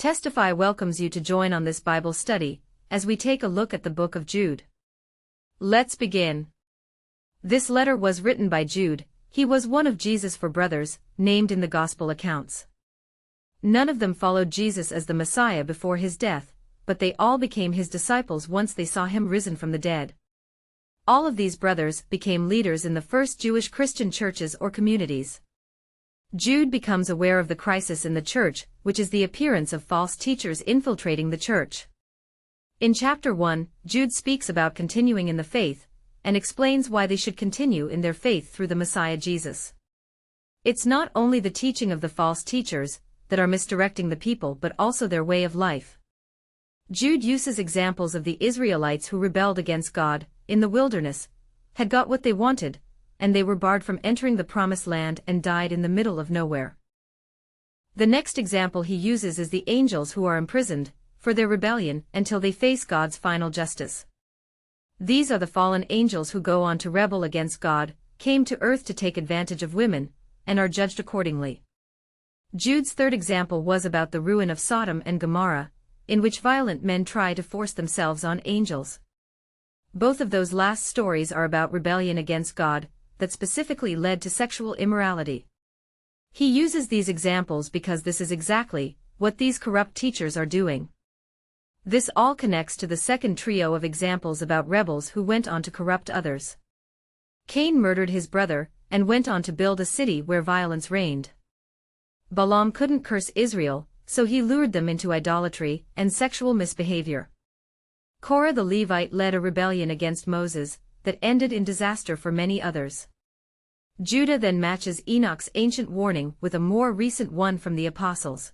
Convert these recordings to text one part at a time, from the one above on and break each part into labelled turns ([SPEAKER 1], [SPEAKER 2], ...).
[SPEAKER 1] Testify welcomes you to join on this Bible study, as we take a look at the book of Jude. Let's begin. This letter was written by Jude. He was one of Jesus' 4 brothers, named in the Gospel accounts. None of them followed Jesus as the Messiah before his death, but they all became his disciples once they saw him risen from the dead. All of these brothers became leaders in the first Jewish Christian churches or communities. Jude becomes aware of the crisis in the church, which is the appearance of false teachers infiltrating the church. In chapter 1, Jude speaks about continuing in the faith, and explains why they should continue in their faith through the Messiah Jesus. It's not only the teaching of the false teachers that are misdirecting the people but also their way of life. Jude uses examples of the Israelites who rebelled against God, in the wilderness, had got what they wanted, and they were barred from entering the promised land and died in the middle of nowhere. The next example he uses is the angels who are imprisoned for their rebellion until they face God's final justice. These are the fallen angels who go on to rebel against God, came to earth to take advantage of women, and are judged accordingly. Jude's third example was about the ruin of Sodom and Gomorrah, in which violent men try to force themselves on angels. Both of those last stories are about rebellion against God, that specifically led to sexual immorality. He uses these examples because this is exactly what these corrupt teachers are doing. This all connects to the second trio of examples about rebels who went on to corrupt others. Cain murdered his brother, and went on to build a city where violence reigned. Balaam couldn't curse Israel, so he lured them into idolatry and sexual misbehavior. Korah the Levite led a rebellion against Moses, that ended in disaster for many others. Judah then matches Enoch's ancient warning with a more recent one from the apostles.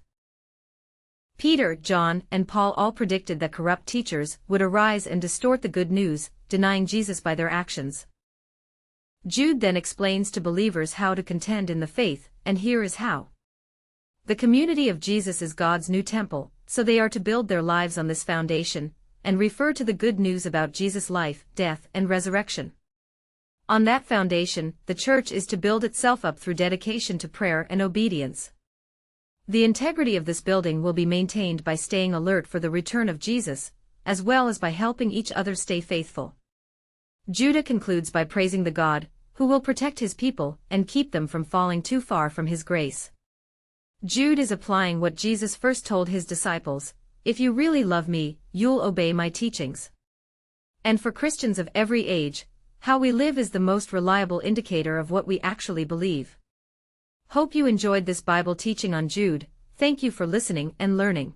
[SPEAKER 1] Peter, John, and Paul all predicted that corrupt teachers would arise and distort the good news, denying Jesus by their actions. Jude then explains to believers how to contend in the faith, and here is how. The community of Jesus is God's new temple, so they are to build their lives on this foundation, and refer to the good news about Jesus' life, death, and resurrection. On that foundation, the church is to build itself up through dedication to prayer and obedience. The integrity of this building will be maintained by staying alert for the return of Jesus, as well as by helping each other stay faithful. Judah concludes by praising the God, who will protect his people and keep them from falling too far from his grace. Jude is applying what Jesus first told his disciples: if you really love me, you'll obey my teachings. And for Christians of every age, how we live is the most reliable indicator of what we actually believe. Hope you enjoyed this Bible teaching on Jude. Thank you for listening and learning.